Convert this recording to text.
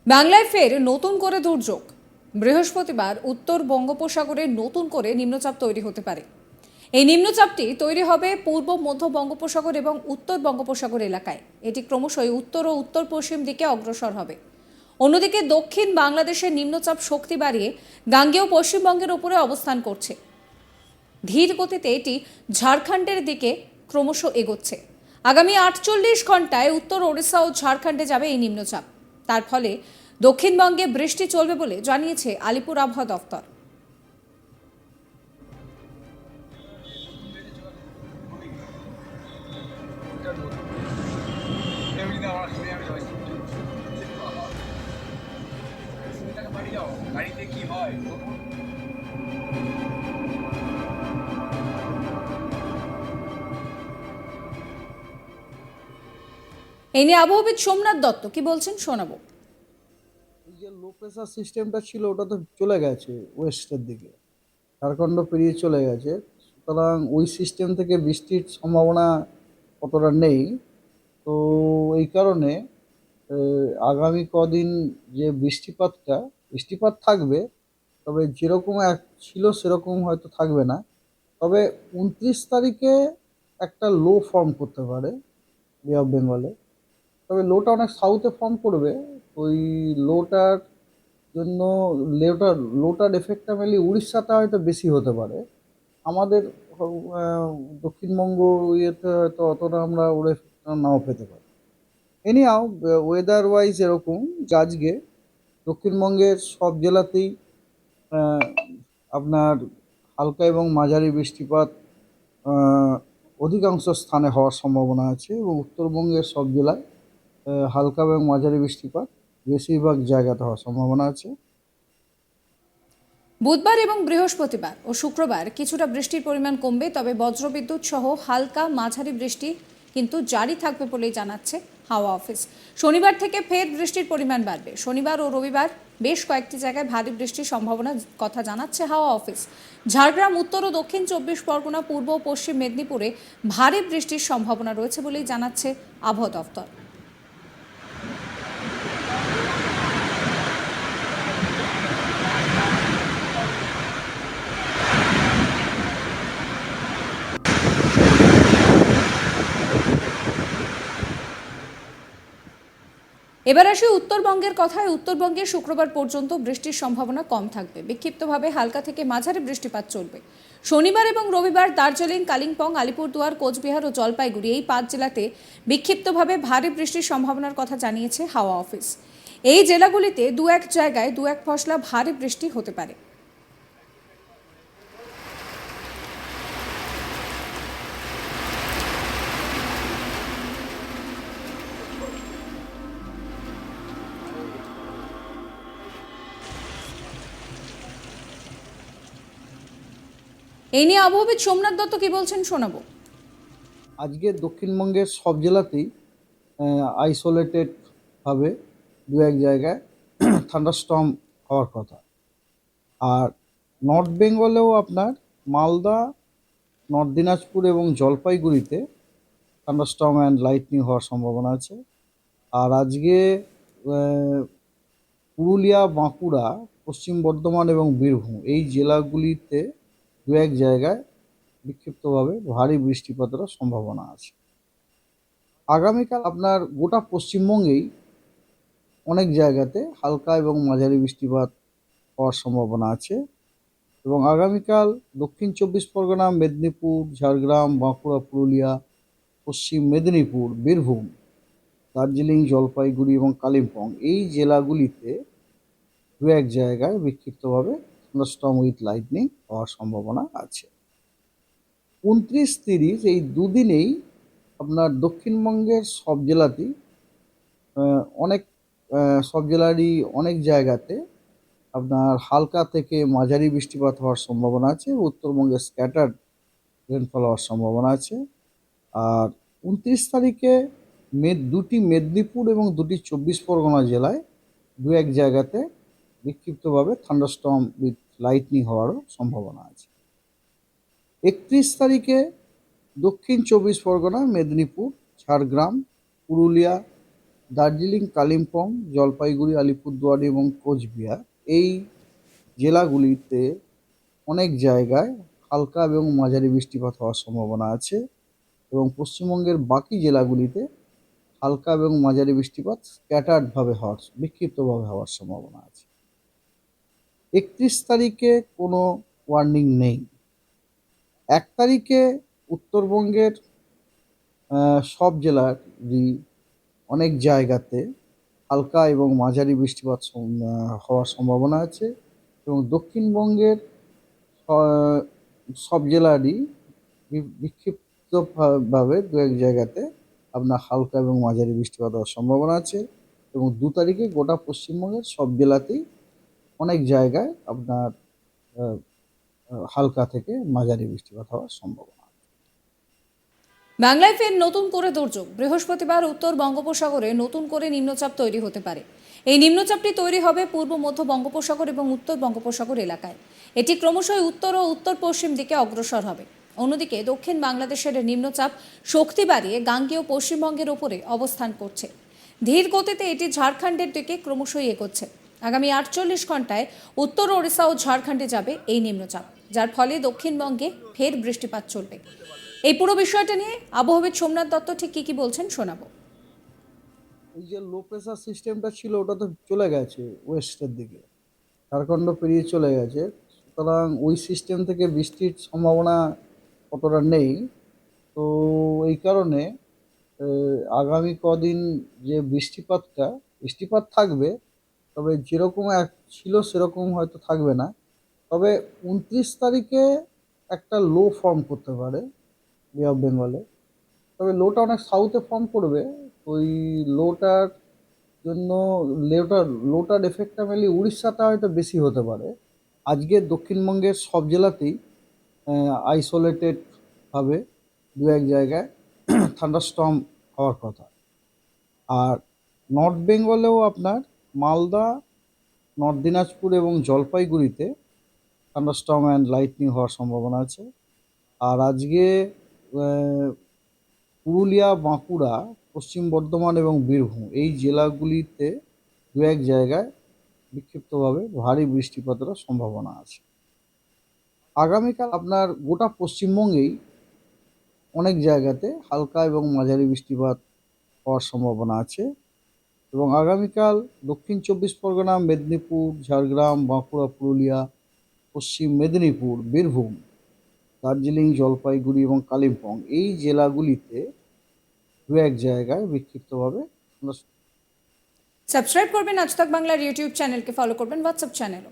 বাংলায় ফের নতুন করে দুর্যোগ। বৃহস্পতিবার উত্তর বঙ্গোপসাগরে নতুন করে নিম্নচাপ তৈরি হতে পারে। এই নিম্নচাপটি তৈরি হবে পূর্ব মধ্য বঙ্গোপসাগর এবং উত্তর বঙ্গোপসাগর এলাকায়। এটি ক্রমশই উত্তর ও উত্তর পশ্চিম দিকে অগ্রসর হবে। অন্যদিকে দক্ষিণ বাংলাদেশের নিম্নচাপ শক্তি বাড়িয়ে গাঙ্গেয় পশ্চিমবঙ্গের উপরে অবস্থান করছে। ধীর গতিতে এটি ঝাড়খণ্ডের দিকে ক্রমশ এগোচ্ছে। আগামী 48 ঘন্টায় উত্তর ওড়িশা ও ঝাড়খণ্ডে যাবে এই নিম্নচাপ। তার ফলে দক্ষিণবঙ্গে বৃষ্টি চলবে বলে জানিয়েছে আলিপুর আবহাওয়া দফতর। গাড়িতে কি হয় এই নিয়ে আবহাওয়াবিদ সোমনাথ দত্ত কি বলছেন শোনাবো। এই যে লো প্রেসার সিস্টেমটা ছিল ওটা তো চলে গেছে ওয়েস্টের দিকে, ঝাড়খণ্ড পেরিয়ে চলে গেছে। সুতরাং ওই সিস্টেম থেকে বৃষ্টির সম্ভাবনা অতটা নেই। তো এই কারণে আগামী কদিন যে বৃষ্টিপাত থাকবে, তবে যেরকম ছিল সেরকম হয়তো থাকবে না। তবে 29 তারিখে একটা লো ফর্ম করতে পারে বে অফ বেঙ্গলে। তবে লোটা অনেক সাউথে ফর্ম করবে। ওই লোটার জন্য লোটার এফেক্টটা মেনলি উড়িষ্যাতে হয়তো বেশি হতে পারে। আমাদের দক্ষিণবঙ্গ ইয়েতে হয়তো অতটা আমরা ওর এফেক্টটা নাও পেতে পারি। এনিহাও ওয়েদার ওয়াইজ এরকম যে আজকে দক্ষিণবঙ্গের সব জেলাতেই আহ, আপনার হালকা এবং মাঝারি বৃষ্টিপাত অধিকাংশ স্থানে হওয়ার সম্ভাবনা আছে, এবং উত্তরবঙ্গের সব জেলায় হালকা এবং মাঝারি বৃষ্টিপাত বেশিরভাগ জায়গাতে হওয়ার সম্ভাবনা আছে। বুধবার এবং বৃহস্পতিবার ও শুক্রবার কিছুটা বৃষ্টির পরিমাণ কমবে, তবে বজ্রবিদ্যুৎ সহ হালকা মাঝারি বৃষ্টি কিন্তু জারি থাকবে বলেই জানাচ্ছে হাওয়া অফিস। শনিবার থেকে ফের বৃষ্টির পরিমাণ বাড়বে। শনিবার ও রবিবার বেশ কয়েকটি জায়গায় ভারী বৃষ্টির সম্ভাবনার কথা জানাচ্ছে হাওয়া অফিস। ঝাড়গ্রাম, উত্তর ও দক্ষিণ 24 পরগনা, পূর্ব ও পশ্চিম মেদিনীপুরে ভারী বৃষ্টির সম্ভাবনা রয়েছে বলেই জানাচ্ছে আবহাওয়া দফতর। এবার আসি উত্তরবঙ্গের কথায়। উত্তরবঙ্গে শুক্রবার পর্যন্ত বৃষ্টির সম্ভাবনা কম থাকবে। বিক্ষিপ্তভাবে হালকা থেকে মাঝারি বৃষ্টিপাত চলবে। শনিবার এবং রবিবার দার্জিলিং, কালিম্পং, আলিপুরদুয়ার, কোচবিহার ও জলপাইগুড়ি এই 5 জেলাতে বিক্ষিপ্তভাবে ভারী বৃষ্টির সম্ভাবনার কথা জানিয়েছে হাওয়া অফিস। এই জেলাগুলিতে দু এক জায়গায় দু এক পশলা ভারী বৃষ্টি হতে পারে। এই নিয়ে আবহাওয়াবিদ সোমনাথ দত্ত কি বলছেন শোনাবো। আজকে দক্ষিণবঙ্গের সব জেলাতেই আইসোলেটেড ভাবে দু এক জায়গায় থান্ডারস্টর্ম হওয়ার কথা। আর নর্থ বেঙ্গলেও আপনার মালদা, নর্থ দিনাজপুর এবং জলপাইগুড়িতে থান্ডারস্টর্ম অ্যান্ড লাইটনিং হওয়ার সম্ভাবনা আছে। আর আজকে আহ, পুরুলিয়া, বাঁকুড়া, পশ্চিম বর্ধমান এবং বীরভূম এই জেলাগুলিতে দু এক জায়গায় বিক্ষিপ্তভাবে ভারী বৃষ্টিপাতের সম্ভাবনা আছে। আগামীকাল আপনার গোটা পশ্চিমবঙ্গেই অনেক জায়গাতে হালকা এবং মাঝারি বৃষ্টিপাত হওয়ার সম্ভাবনা আছে। এবং আগামীকাল দক্ষিণ 24 পরগনা, মেদিনীপুর, ঝাড়গ্রাম, বাঁকুড়া, পুরুলিয়া, পশ্চিম মেদিনীপুর, বীরভূম, দার্জিলিং, জলপাইগুড়ি এবং কালিম্পং এই জেলাগুলিতে দু এক জায়গায় বিক্ষিপ্তভাবে থান্ডারস্টর্ম উইথ লাইটনিং হওয়ার সম্ভাবনা আছে। 29-30 এই দুদিনেই আপনার দক্ষিণবঙ্গের সব জেলাতেই অনেক সব জেলারই অনেক জায়গাতে আপনার হালকা থেকে মাঝারি বৃষ্টিপাত হওয়ার সম্ভাবনা আছে। উত্তরবঙ্গে স্ক্যাটার্ড রেনফল হওয়ার সম্ভাবনা আছে। আর 29 তারিখে দুটি মেদিনীপুর এবং দুটি 24 পরগনা জেলায় দু এক জায়গাতে বিক্ষিপ্তভাবে থান্ডারস্টর্ম উইথ লাইটনিং হওয়ারও সম্ভাবনা আছে। 31 তারিখে দক্ষিণ 24 পরগনা, মেদিনীপুর, ঝাড়গ্রাম, পুরুলিয়া, দার্জিলিং, কালিম্পং, জলপাইগুড়ি, আলিপুরদুয়ার এবং কোচবিহার এই জেলাগুলিতে অনেক জায়গায় হালকা এবং মাঝারি বৃষ্টিপাত হওয়ার সম্ভাবনা আছে এবং পশ্চিমবঙ্গের বাকি জেলাগুলিতে হালকা এবং মাঝারি বৃষ্টিপাত বিক্ষিপ্তভাবে হওয়ার সম্ভাবনা আছে। 31 তারিখে কোনো ওয়ার্নিং নেই। 1 তারিখে উত্তরবঙ্গের সব জেলারই অনেক জায়গাতে হালকা এবং মাঝারি বৃষ্টিপাত হওয়ার সম্ভাবনা আছে এবং দক্ষিণবঙ্গের স- সব জেলারই বিক্ষিপ্তভাবে দু এক জায়গাতে আপনার হালকা এবং মাঝারি বৃষ্টিপাত হওয়ার সম্ভাবনা আছে এবং 2 তারিখে গোটা পশ্চিমবঙ্গের সব জেলাতেই অনেক জায়গায় আপনার আহ, হালকা থেকে মাঝারি বৃষ্টিপাত হওয়ার সম্ভাবনা। বাংলায় ফের নতুন করে দুর্যোগ। বৃহস্পতিবার উত্তর বঙ্গোপসাগরে নতুন করে নিম্নচাপ তৈরি হতে পারে। এই নিম্নচাপটি তৈরি হবে পূর্ব মধ্য বঙ্গোপসাগর এবং উত্তর বঙ্গোপসাগর এলাকায়। এটি ক্রমশই উত্তর ও উত্তর পশ্চিম দিকে অগ্রসর হবে। অন্যদিকে দক্ষিণ বাংলাদেশের নিম্নচাপ শক্তি বাড়িয়ে গাঙ্গেয় পশ্চিমবঙ্গের ওপরে অবস্থান করছে। ধীর গতিতে এটি ঝাড়খণ্ডের দিকে ক্রমশই এগোচ্ছে। আগামী 48 ঘন্টায় উত্তর ওড়িশা ও ঝাড়খণ্ডে যাবে এই নিম্নচাপ, যার ফলে দক্ষিণবঙ্গে ফের বৃষ্টিপাত চলবে। এই পুরো বিষয়টা নিয়ে আবহাওয়াবিদ সোমনাথ দত্ত ঠিক কি বলছেন শোনাবো। এই যে লো প্রেসার সিস্টেমটা ছিল ওটা তো চলে গেছে ওয়েস্টের দিকে, ঝাড়খণ্ড পেরিয়ে চলে গেছে, সুতরাং ওই সিস্টেম থেকে বৃষ্টির সম্ভাবনা অতটা নেই। তো এই কারণে আগামী কদিন যে বৃষ্টিপাত থাকবে, তবে যেরকম ছিল সেরকম হয়তো থাকবে না। তবে 29 তারিখে একটা লো ফর্ম করতে পারে বে অফ বেঙ্গলে, তবে লোটা অনেক সাউথে ফর্ম করবে। ওই লোটার জন্য লোটার এফেক্টটা মেনলি উড়িষ্যাতে হয়তো বেশি হতে পারে। আজকে দক্ষিণবঙ্গের সব জেলাতেই আইসোলেটেড ভাবে দু এক জায়গায় থান্ডারস্টর্ম হওয়ার কথা। আর নর্থ বেঙ্গলেও আপনার মালদা, নর্থ দিনাজপুর এবং জলপাইগুড়িতে থান্ডারস্টর্ম অ্যান্ড লাইটনিং হওয়ার সম্ভাবনা আছে। আর আজকে আহ, পুরুলিয়া, বাঁকুড়া, পশ্চিম বর্ধমান এবং বীরভূম এই জেলাগুলিতে দু এক জায়গায় বিক্ষিপ্তভাবে ভারী বৃষ্টিপাতেরও সম্ভাবনা আছে। আগামীকাল আপনার গোটা পশ্চিমবঙ্গেই অনেক জায়গাতে হালকা এবং মাঝারি বৃষ্টিপাত হওয়ার সম্ভাবনা আছে এবং আগামীকাল দক্ষিণ 24 পরগনা, মেদিনীপুর, ঝাড়গ্রাম, বাঁকুড়া, পুরুলিয়া, পশ্চিম মেদিনীপুর, বীরভূম, দার্জিলিং, জলপাইগুড়ি এবং কালিম্পং এই জেলাগুলিতে দু এক জায়গায় বিক্ষিপ্তভাবে সাবস্ক্রাইব করবেন আজ তাক বাংলার ইউটিউব চ্যানেলকে, ফলো করবেন হোয়াটসঅ্যাপ চ্যানেলও।